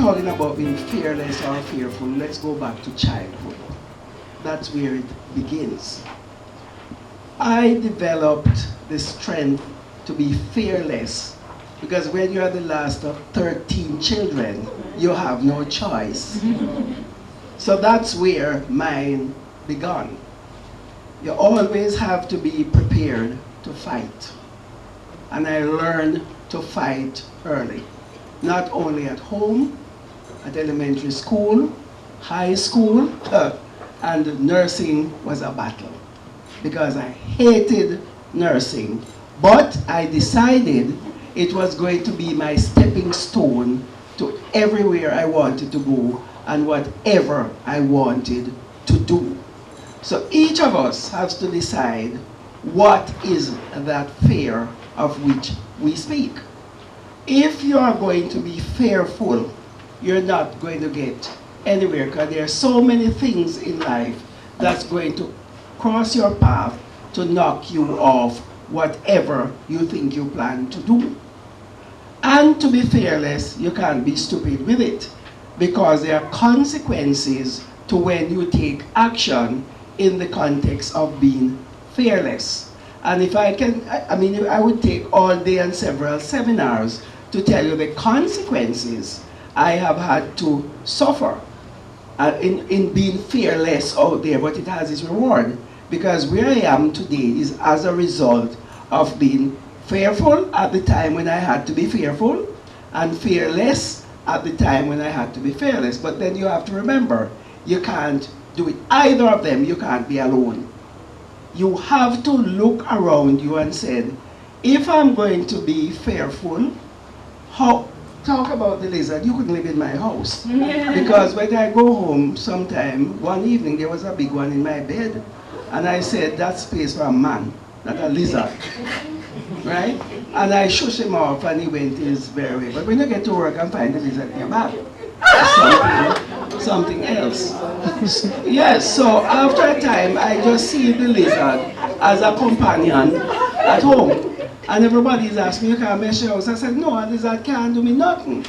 talking about being fearless or fearful, let's go back to childhood. That's where it begins. I developed the strength to be fearless because when you are the last of 13 children, you have no choice. So that's where mine began. You always have to be prepared to fight. And I learned to fight early. Not only at home, at elementary school, high school, and nursing was a battle. Because I hated nursing, but I decided it was going to be my stepping stone to everywhere I wanted to go and whatever I wanted to do. So each of us has to decide what is that fear of which we speak. If you are going to be fearful, you're not going to get anywhere because there are so many things in life that's going to cross your path to knock you off whatever you think you plan to do. And to be fearless, you can't be stupid with it because there are consequences to when you take action in the context of being fearless. And if I can, I would take all day and several seminars to tell you the consequences I have had to suffer in being fearless out there, but it has its reward. Because where I am today is as a result of being fearful at the time when I had to be fearful, and fearless at the time when I had to be fearless. But then you have to remember, you can't do it. Either of them, you can't be alone. You have to look around you and say, if I'm going to be fearful, talk about the lizard, you couldn't live in my house. Because when I go home sometime, one evening there was a big one in my bed. And I said, that's space for a man, not a lizard. Right? And I shushed him off and he went his very way. But when you get to work and find the lizard in your back, something else. Yes, so after a time, I just see the lizard as a companion at home. And everybody's asking me, you can't measure your house. I said, no, a lizard can't do me nothing.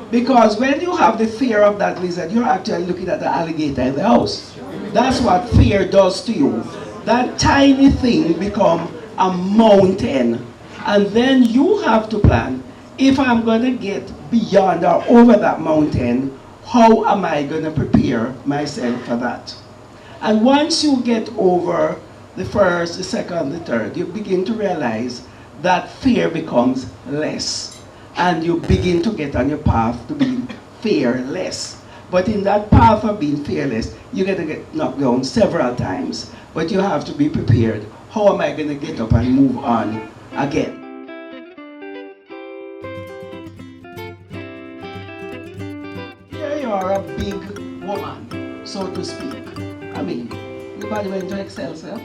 Because when you have the fear of that lizard, you're actually looking at the alligator in the house. That's what fear does to you. That tiny thing becomes a mountain. And then you have to plan, if I'm going to get beyond or over that mountain, how am I going to prepare myself for that? And once you get over the first, the second, the third, you begin to realize that fear becomes less. And you begin to get on your path to being fearless. But in that path of being fearless, you're going to get knocked down several times. But you have to be prepared. How am I going to get up and move on again? Here you are, a big woman, so to speak. I mean, anybody went to Excel, sir?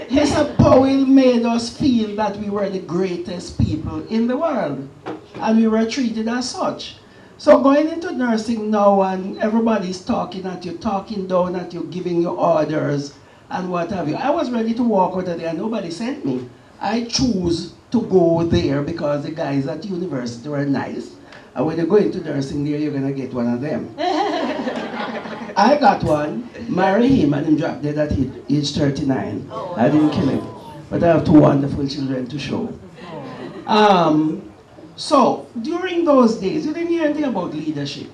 Mr. Powell made us feel that we were the greatest people in the world. And we were treated as such. So going into nursing now and everybody's talking at you, talking down at you, giving you orders and what have you. I was ready to walk out of there and nobody sent me. I choose to go there because the guys at university were nice. And when you go into nursing there, you're going to get one of them. I got one, marry him, and him drop dead at age 39. I didn't kill him. But I have two wonderful children to show. So, during those days, you didn't hear anything about leadership.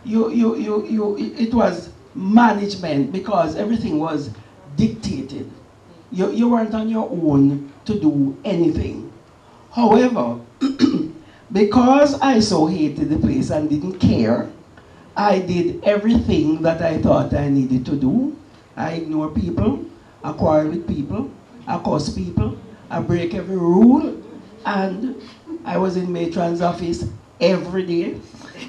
It was management because everything was dictated. You weren't on your own to do anything. However, because I so hated the place and didn't care, I did everything that I thought I needed to do. I ignore people, I quarrel with people, I curse people, I break every rule, and I was in Matron's office every day.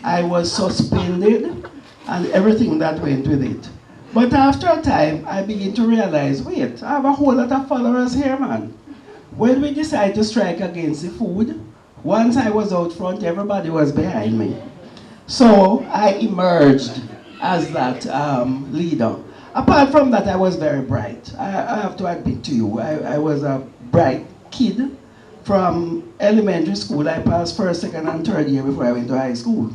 I was suspended and everything that went with it. But after a time, I began to realize, wait, I have a whole lot of followers here, man. When we decided to strike against the food, once I was out front, everybody was behind me. So I emerged as that leader. Apart from that, I was very bright. I have to admit to you, I was a bright kid. From elementary school, I passed first, second, and third year before I went to high school.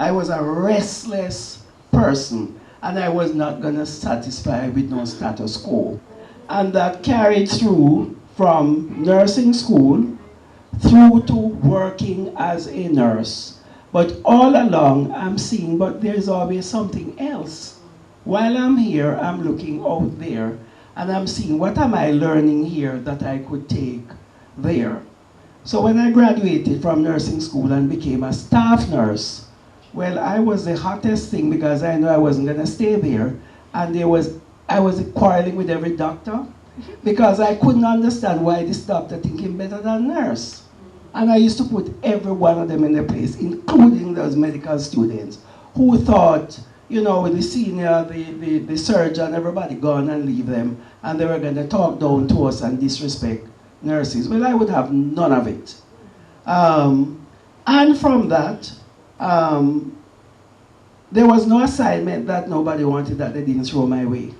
I was a restless person, and I was not going to satisfy with no status quo. And that carried through from nursing school through to working as a nurse. But all along, I'm seeing, but there's always something else. While I'm here, I'm looking out there, and I'm seeing, what am I learning here that I could take there? So when I graduated from nursing school and became a staff nurse, well, I was the hottest thing because I knew I wasn't going to stay there. And I was quarreling with every doctor because I couldn't understand why this doctor thinking better than nurse. And I used to put every one of them in their place, including those medical students who thought, you know, with the senior, the surgeon, everybody gone and leave them, and they were going to talk down to us and disrespect nurses. Well, I would have none of it. And from that, there was no assignment that nobody wanted that they didn't throw my way.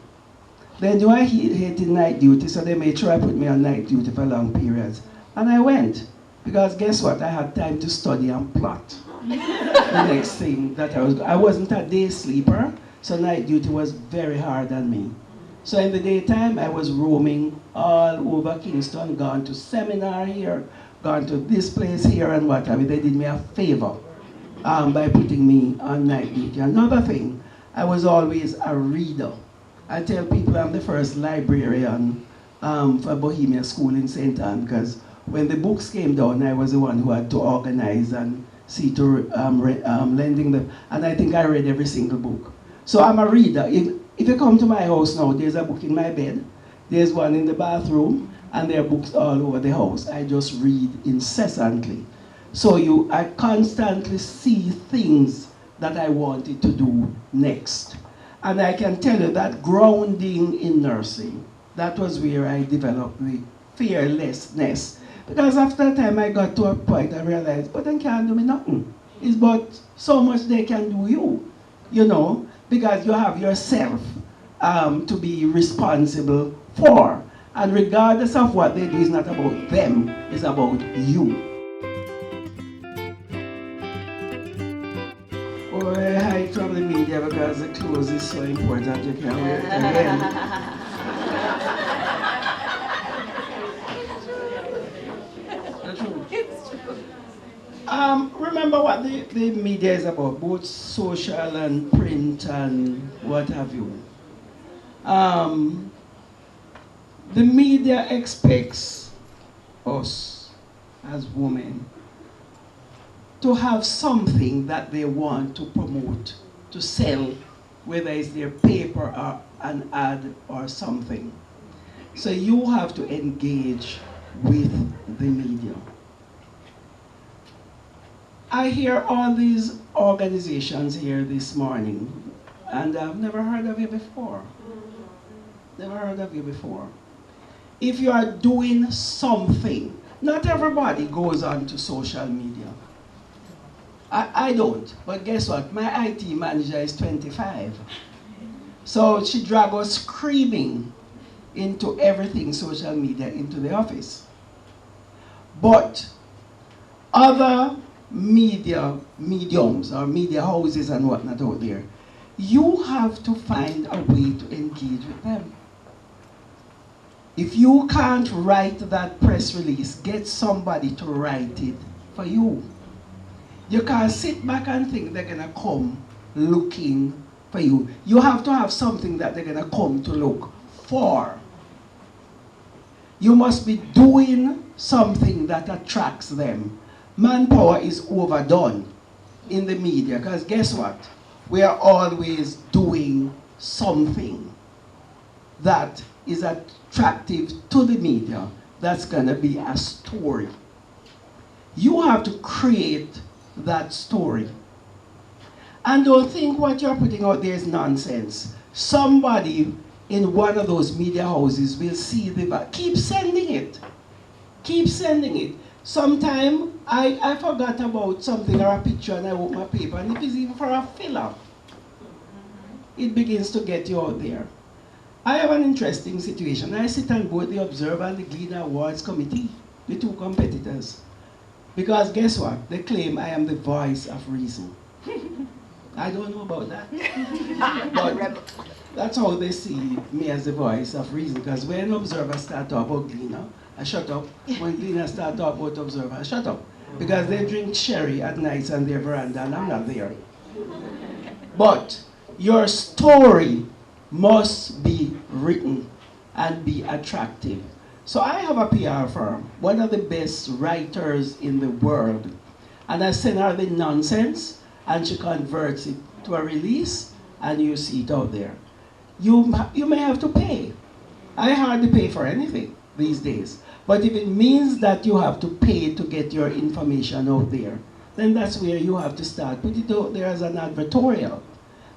They knew I hated night duty, so they made sure I put me on night duty for long periods. And I went, because guess what? I had time to study and plot. The next thing that I wasn't a day sleeper, so night duty was very hard on me. So in the daytime, I was roaming all over Kingston, gone to seminar here, gone to this place here and whatever. They did me a favor by putting me on night duty. Another thing, I was always a reader. I tell people I'm the first librarian for Bohemia School in St. Anne, because when the books came down, I was the one who had to organize and see to lending them. And I think I read every single book. So I'm a reader. If you come to my house now, there's a book in my bed, there's one in the bathroom, and there are books all over the house. I just read incessantly. So I constantly see things that I wanted to do next. And I can tell you that grounding in nursing, that was where I developed the fearlessness. Because after a time I got to a point I realized, but they can't do me nothing. It's but so much they can do you know, because you have yourself to be responsible for. And regardless of what they do, it's not about them, it's about you. Oh, I hide from the media because the clothes is so important, you can't wear it again. Remember what the media is about, both social and print and what have you. The media expects us as women to have something that they want to promote, to sell, whether it's their paper or an ad or something. So you have to engage with the media. I hear all these organizations here this morning, and I've never heard of you before. Never heard of you before. If you are doing something, not everybody goes on to social media. I don't, but guess what? My IT manager is 25. So she dragged us screaming into everything social media into the office. But other mediums or media houses and whatnot out there, you have to find a way to engage with them. If you can't write that press release, get somebody to write it for you. You can't sit back and think they're gonna come looking for you. You have to have something that they're gonna come to look for. You must be doing something that attracts them. Manpower is overdone in the media, because guess what? We are always doing something that is attractive to the media, that's going to be a story. You have to create that story. And don't think what you're putting out there is nonsense. Somebody in one of those media houses will see the... Keep sending it. Keep sending it. Sometime I forgot about something or a picture and I open my paper, and if it's even for a filler, it begins to get you out there. I have an interesting situation. I sit on both the Observer and the Gleaner Awards Committee, the two competitors. Because guess what? They claim I am the voice of reason. I don't know about that. But that's how they see me as the voice of reason. Because when observers start talking about Gleaner, I shut up. When Gleaner start talking about observer, I shut up. Because they drink sherry at night on their veranda and I'm not there. But your story must be written and be attractive. So I have a PR firm, one of the best writers in the world. And I send her the nonsense and she converts it to a release and you see it out there. You may have to pay. I hardly pay for anything these days. But if it means that you have to pay to get your information out there, then that's where you have to start. Put it out there as an advertorial.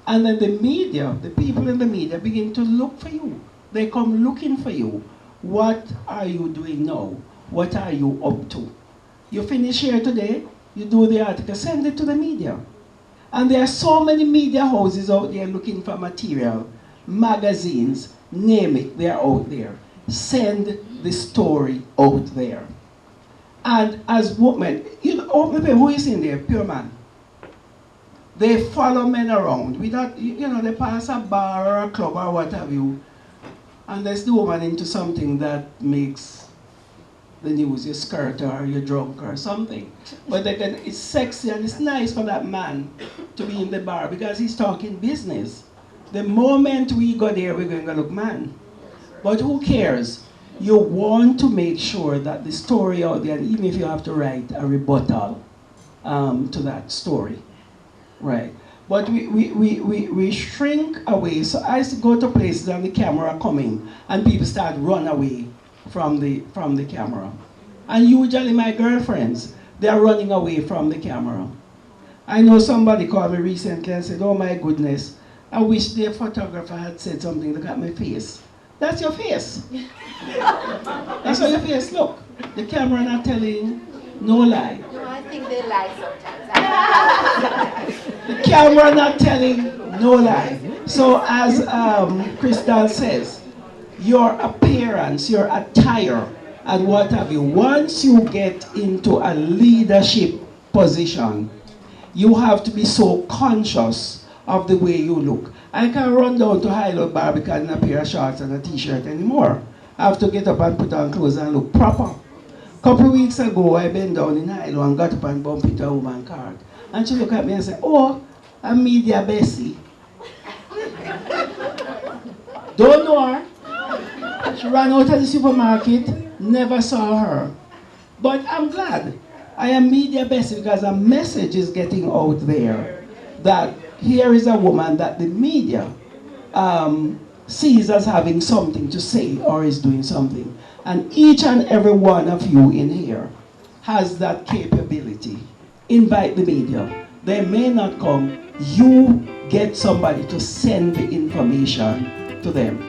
And then the media, the people in the media begin to look for you. They come looking for you. What are you doing now? What are you up to? You finish here today, you do the article, send it to the media. And there are so many media houses out there looking for material, magazines, name it, they're out there. Send the story out there. And as women, you know, who is in there? Pure man. They follow men around. Without, you know, they pass a bar or a club or what have you, and there's the woman into something that makes the news, your skirt or you're drunk or something. But they can, it's sexy and it's nice for that man to be in the bar because he's talking business. The moment we go there, we're going to look man. But who cares? You want to make sure that the story out there, and even if you have to write a rebuttal to that story, right? But we shrink away. So I used to go to places and the camera coming and people start run away from the camera. And usually my girlfriends, they're running away from the camera. I know somebody called me recently and said, oh my goodness, I wish the photographer had said something, look at my face. That's your face. That's how your face look. The camera not telling no lie. No, I think they lie sometimes. The camera not telling no lie. So as Crystal says, your appearance, your attire, and what have you, once you get into a leadership position, you have to be so conscious of the way you look. I can't run down to Hilo Barbican in a pair of shorts and a t-shirt anymore. I have to get up and put on clothes and look proper. A couple of weeks ago, I bent down in Hilo and got up and bumped into a woman card. And she looked at me and said, oh, I'm Media Bessie. Don't know her. She ran out of the supermarket, never saw her. But I'm glad. I am Media Bessie because a message is getting out there that here is a woman that the media sees as having something to say or is doing something. And each and every one of you in here has that capability. Invite the media. They may not come. You get somebody to send the information to them.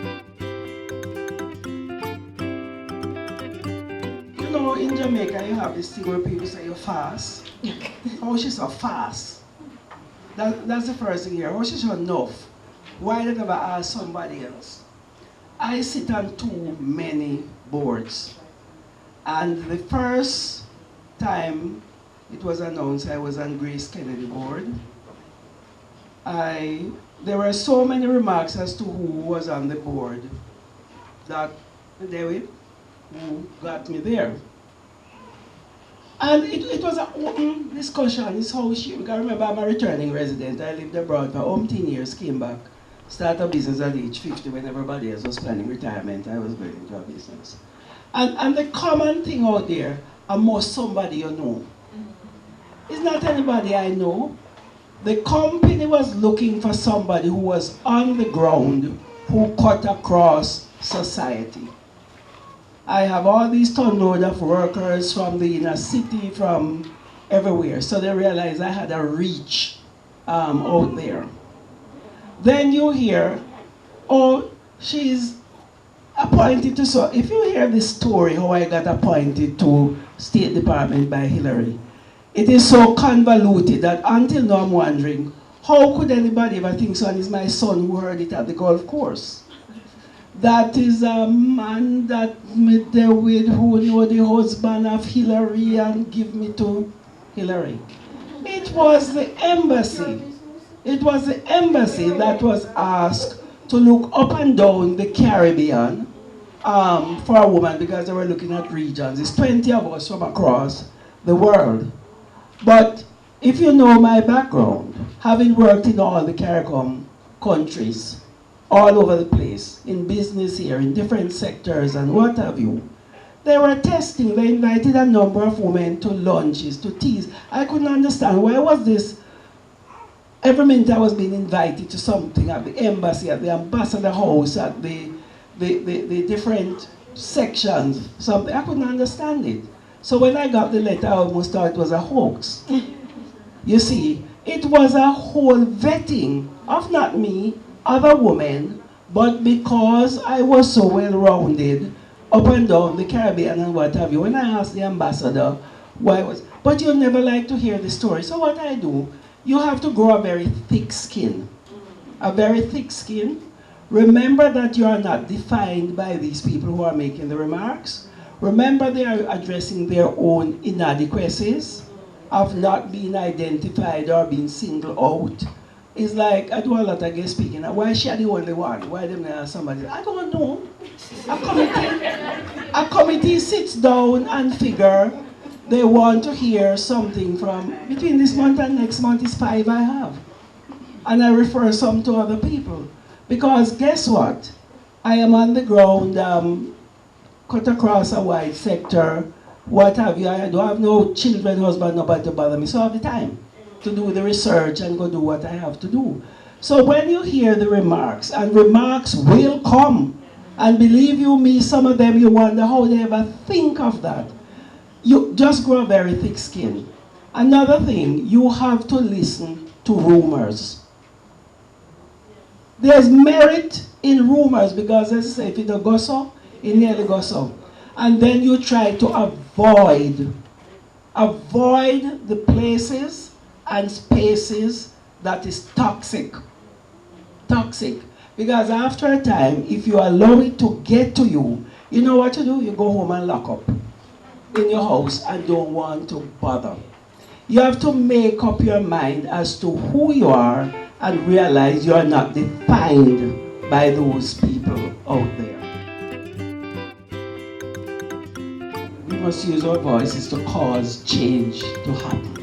You know, in Jamaica, you have this thing where people say you fast. Oh, she's so fast. That's the first thing here. Oh, she's so enough. Why they never ask somebody else? I sit on too many boards. And the first time it was announced I was on Grace Kennedy board, there were so many remarks as to who was on the board that David, who got me there. And it was an open discussion. It's how she, because remember I'm a returning resident. I lived abroad for 18 years, came back, started a business at age 50 when everybody else was planning retirement. I was going into a business. And the common thing out there, almost somebody you know. It's not anybody I know. The company was looking for somebody who was on the ground, who cut across society. I have all these tonload of workers from the inner city, from everywhere. So they realized I had a reach out there. Then you hear, oh, she's appointed to, so if you hear the story how I got appointed to State Department by Hillary, it is so convoluted that until now I'm wondering, how could anybody ever think so? And it's my son who heard it at the golf course. That is a man that me there with who know the husband of Hillary and give me to Hillary. It was the embassy. It was the embassy that was asked to look up and down the Caribbean for a woman because they were looking at regions. It's 20 of us from across the world. But if you know my background, having worked in all the CARICOM countries, all over the place, in business here, in different sectors and what have you, they were testing. They invited a number of women to lunches, to teas. I couldn't understand, why was this? Every minute I was being invited to something at the embassy, at the ambassador house, at the different sections, something. I couldn't understand it. So when I got the letter, I almost thought it was a hoax. You see, it was a whole vetting of not me, other women, but because I was so well-rounded, up and down the Caribbean and what have you. When I asked the ambassador why was, but you never like to hear the story. So what I do, you have to grow a very thick skin. A very thick skin. Remember that you are not defined by these people who are making the remarks. Remember they are addressing their own inadequacies of not being identified or being singled out. It's like, I do a lot of guest speaking. Why is she the only one? Why them not somebody? I don't know. A committee sits down and figure they want to hear something from, between this month and next month is 5 I have. And I refer some to other people. Because guess what? I am on the ground, cut across a wide sector, what have you. I don't have no children, husband, nobody to bother me. So I have the time to do the research and go do what I have to do. So when you hear the remarks, and remarks will come, and believe you me, some of them you wonder how they ever think of that. You just grow a very thick skin. Another thing, you have to listen to rumors. There's merit in rumors because, as I say, if it don't go so, it nearly goes so. And then you try to avoid the places and spaces that is toxic. Toxic. Because after a time, if you allow it to get to you, you know what to do? You go home and lock up in your house and don't want to bother. You have to make up your mind as to who you are and realize you are not defined by those people out there. We must use our voices to cause change to happen.